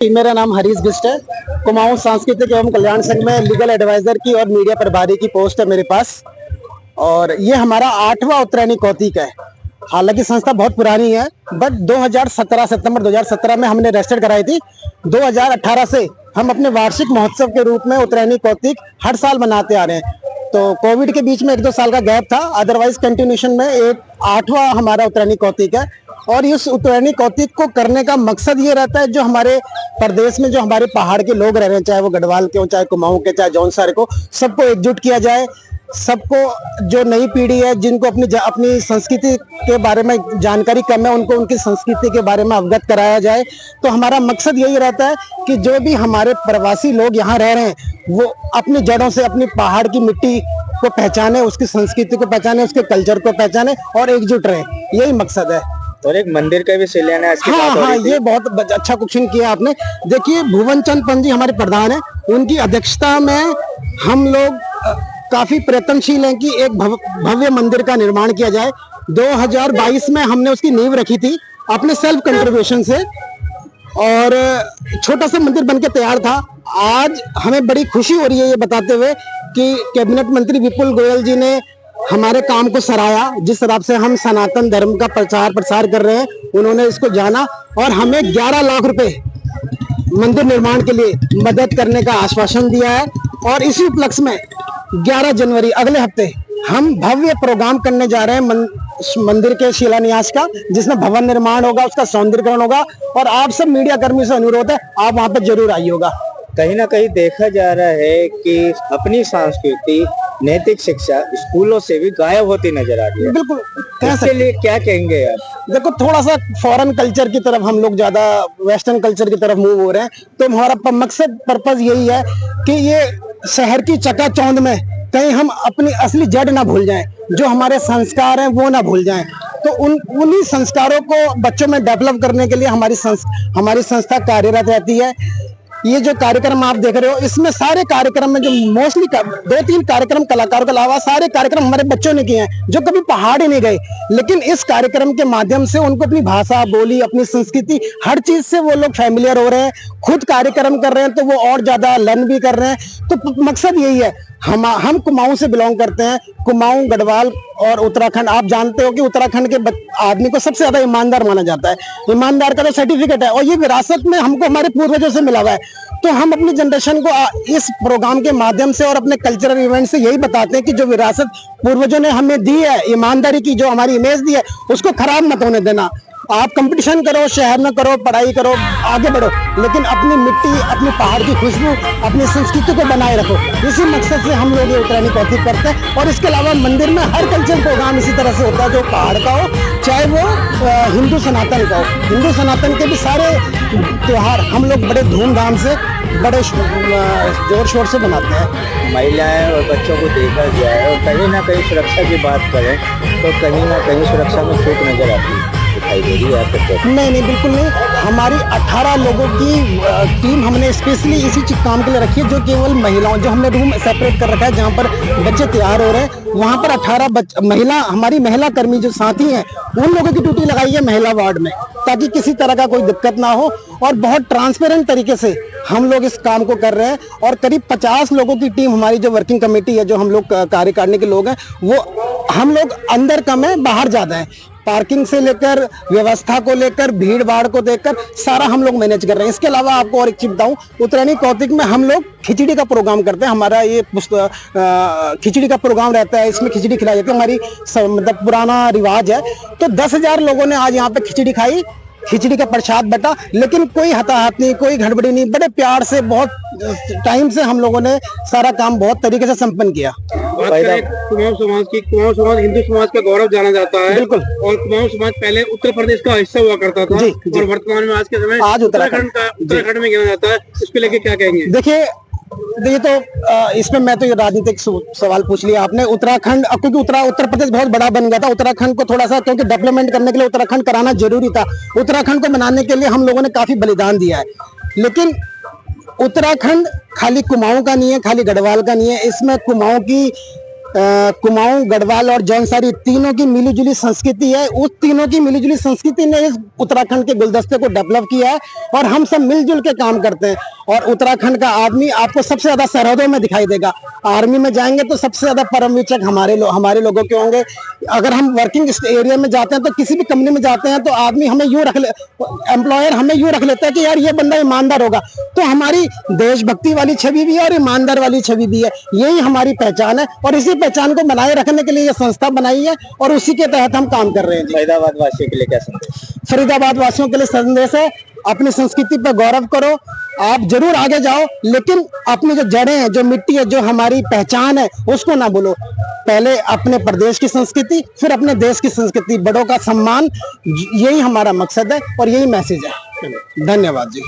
मेरा नाम हरीश बिष्ट है। कुमाऊं सांस्कृतिक एवं कल्याण संघ में लीगल एडवाइजर की और मीडिया प्रभारी की पोस्ट है मेरे पास। और ये हमारा 8वां उत्तरायणी कौतिक है। हालांकि संस्था बहुत पुरानी है, बट 2017 सितंबर 2017 में हमने रजिस्टर कराई थी। 2018 से हम अपने वार्षिक महोत्सव के रूप में उत्तरायणी कौतिक हर साल मनाते आ रहे हैं। तो कोविड के बीच में 1-2 साल का गैप था, अदरवाइज कंटिन्यूशन में एक 8वां हमारा उत्तरायणी कौतिक है। और इस उत्तरायणी कौतिक को करने का मकसद ये रहता है, जो हमारे प्रदेश में जो हमारे पहाड़ के लोग रह रहे हैं, चाहे वो गढ़वाल के हो, चाहे कुमाऊं के, चाहे जौनसार को, सबको एकजुट किया जाए। सबको, जो नई पीढ़ी है, जिनको अपनी संस्कृति के बारे में जानकारी कम है, उनको उनकी संस्कृति के बारे में अवगत कराया जाए। तो हमारा मकसद यही रहता है कि जो भी हमारे प्रवासी लोग यहाँ रह रहे हैं, वो अपनी जड़ों से, अपनी पहाड़ की मिट्टी को पहचाने, उसकी संस्कृति को पहचाने, उसके कल्चर को पहचाने और एकजुट रहे। यही मकसद है। और एक मंदिर का भी शिलान्यास की बात हो रही थी। ये बहुत अच्छा क्वेश्चन किया आपने। देखिए, भुवन चंद पंत जी हमारे प्रधान है, उनकी अध्यक्षता में हम लोग काफी प्रयत्नशील हैं कि एक भव्य मंदिर का निर्माण किया जाए। 2022 में हमने उसकी नींव रखी थी अपने सेल्फ कंट्रीब्यूशन से, और छोटा सा मंदिर बनके तैयार था। आज हमें बड़ी खुशी हो रही है ये बताते हुए कि कैबिनेट मंत्री विपुल गोयल जी ने हमारे काम को सराहा। जिस तरह से हम सनातन धर्म का प्रचार प्रसार कर रहे हैं, उन्होंने इसको जाना और हमें 11 लाख रुपए मंदिर निर्माण के लिए मदद करने का आश्वासन दिया है। और इसी उपलक्ष्य में 11 जनवरी अगले हफ्ते हम भव्य प्रोग्राम करने जा रहे हैं मंदिर के शिलान्यास का, जिसमें भवन निर्माण होगा, उसका सौंदर्यीकरण होगा। और आप सब मीडिया कर्मी से अनुरोध है, आप वहां पर जरूर आइएगा। कहीं ना कहीं देखा जा रहा है कि अपनी संस्कृति, नैतिक शिक्षा स्कूलों से भी गायब होती नजर आ रही है। बिल्कुल, इसके लिए क्या कहेंगे आप? देखो, थोड़ा सा फॉरेन कल्चर की तरफ हम लोग ज्यादा वेस्टर्न कल्चर की तरफ मूव हो रहे हैं। तो हमारा मकसद, पर्पज यही है कि ये शहर की चकाचौंध में कहीं हम अपनी असली जड़ ना भूल जाएं, जो हमारे संस्कार हैं वो ना भूल जाएं। तो उन्हीं संस्कारों को बच्चों में डेवलप करने के लिए हमारी संस्था कार्यरत रहती है। ये जो कार्यक्रम आप देख रहे हो, इसमें सारे कार्यक्रम में जो मोस्टली 2-3 कार्यक्रम कलाकारों के अलावा सारे कार्यक्रम हमारे बच्चों ने किए हैं, जो कभी पहाड़ ही नहीं गए। लेकिन इस कार्यक्रम के माध्यम से उनको अपनी भाषा, बोली, अपनी संस्कृति, हर चीज से वो लोग फैमिलियर हो रहे हैं। खुद कार्यक्रम कर रहे हैं तो वो और ज्यादा लर्न भी कर रहे हैं। तो मकसद यही है। हम कुमाऊं से बिलोंग करते हैं। कुमाऊं, गढ़वाल और उत्तराखंड, आप जानते हो कि उत्तराखंड के आदमी को सबसे ज्यादा ईमानदार माना जाता है। ईमानदार का तो सर्टिफिकेट है, और ये विरासत में हमको हमारे पूर्वजों से मिला हुआ है। तो हम अपनी जनरेशन को इस प्रोग्राम के माध्यम से और अपने कल्चरल इवेंट से यही बताते हैं कि जो विरासत पूर्वजों ने हमें दी है, ईमानदारी की जो हमारी इमेज दी है, उसको खराब मत होने देना। आप कंपटीशन करो, शहर में करो, पढ़ाई करो, आगे बढ़ो, लेकिन अपनी मिट्टी, अपनी पहाड़ की खुशबू, अपनी संस्कृति को बनाए रखो। इसी मकसद से हम लोग ये उत्तरायणी कौतिक करते हैं। और इसके अलावा मंदिर में हर कल्चर प्रोग्राम इसी तरह से होता है, जो पहाड़ का हो, चाहे वो हिंदू सनातन का हो। हिंदू सनातन के भी सारे त्योहार हम लोग बड़े धूमधाम से, बड़े जोर शोर से मनाते हैं। महिलाएं और बच्चों को देखा गया है, और कहीं ना कहीं सुरक्षा की बात करें तो कहीं ना कहीं सुरक्षा में चूक नजर आती है, दिखाई दे रही है आपको? नहीं, बिल्कुल नहीं। हमारी 18 लोगों की टीम हमने स्पेशली इसी काम के लिए रखी है, जो केवल महिलाओं, जो हमने रूम सेपरेट कर रखा है जहाँ पर बच्चे तैयार हो रहे हैं, वहाँ पर 18 हमारी महिला कर्मी जो साथी हैं, उन लोगों की ड्यूटी लगाई है महिला वार्ड में, ताकि किसी तरह का कोई दिक्कत ना हो। और बहुत ट्रांसपेरेंट तरीके से हम लोग इस काम को कर रहे हैं। और करीब 50 लोगों की टीम, हमारी जो वर्किंग कमेटी है, जो हम लोग कार्यकारिणी के लोग हैं, वो हम लोग अंदर कम है, बाहर ज्यादा है। पार्किंग से लेकर, व्यवस्था को लेकर, भीड़ भाड़ को देखकर सारा हम लोग मैनेज कर रहे हैं। इसके अलावा आपको और एक चीज बताऊं, उत्तरायणी कौतिक में हम लोग खिचड़ी का प्रोग्राम करते हैं। हमारा ये खिचड़ी का प्रोग्राम रहता है, इसमें खिचड़ी खिलाई जाती है, हमारी मतलब पुराना रिवाज है। तो 10,000 लोगों ने आज यहाँ पे खिचड़ी खाई, खिचड़ी का प्रसाद बटा, लेकिन कोई हताहत नहीं, कोई गड़बड़ी नहीं। बड़े प्यार से, बहुत टाइम से हम लोगों ने सारा काम बहुत तरीके से संपन्न किया। कुमाऊं समाज की, कुमाऊं समाज हिंदू समाज का गौरव जाना जाता है। बिल्कुल। और कुमाऊं समाज पहले उत्तर प्रदेश का हिस्सा हुआ करता था, और वर्तमान में आज के समय उत्तराखंड में गिना जाता है। इसको लेके क्या कहेंगे? देखिए, ये तो इसमें मैं तो ये राजनीतिक सवाल पूछ लिया आपने। उत्तराखंड, क्योंकि उत्तर प्रदेश बहुत बड़ा बन गया था, उत्तराखंड को थोड़ा सा, क्योंकि डेवलपमेंट करने के लिए उत्तराखंड कराना जरूरी था। उत्तराखंड को बनाने के लिए हम लोगों ने काफी बलिदान दिया है। लेकिन उत्तराखंड खाली कुमाऊं का नहीं है, खाली गढ़वाल का नहीं है। इसमें कुमाऊं की कुमाऊं, गढ़वाल और जौनसारी तीनों की मिलीजुली संस्कृति है। उस तीनों की मिलीजुली संस्कृति ने इस उत्तराखंड के गुलदस्ते को डेवलप किया है और हम सब मिलजुल के काम करते हैं। और उत्तराखंड का आदमी आपको सबसे ज्यादा सरहदों में दिखाई देगा। आर्मी में जाएंगे तो सबसे ज्यादा परमवीचक हमारे लोगों के होंगे। अगर हम वर्किंग एरिया में जाते हैं तो किसी भी कंपनी में जाते हैं तो आदमी हमें एम्प्लॉयर हमें यूं रख लेता है कि यार ये बंदा ईमानदार होगा। तो हमारी देशभक्ति वाली छवि भी है और ईमानदार वाली छवि भी है। यही हमारी पहचान है और इसी पहचान को बनाए रखने के लिए ये संस्था बनाई है और उसी के तहत हम काम कर रहे हैं। फरीदाबाद वासियों के लिए क्या संदेश? फरीदाबाद वासियों के लिए संदेश है, अपनी संस्कृति पर गौरव करो। आप जरूर आगे जाओ, लेकिन अपनी जो जड़ें हैं, जो मिट्टी है, जो हमारी पहचान है, उसको ना भूलो। पहले अपने प्रदेश की संस्कृति, फिर अपने देश की संस्कृति, बड़ों का सम्मान, यही हमारा मकसद है और यही मैसेज है। धन्यवाद जी।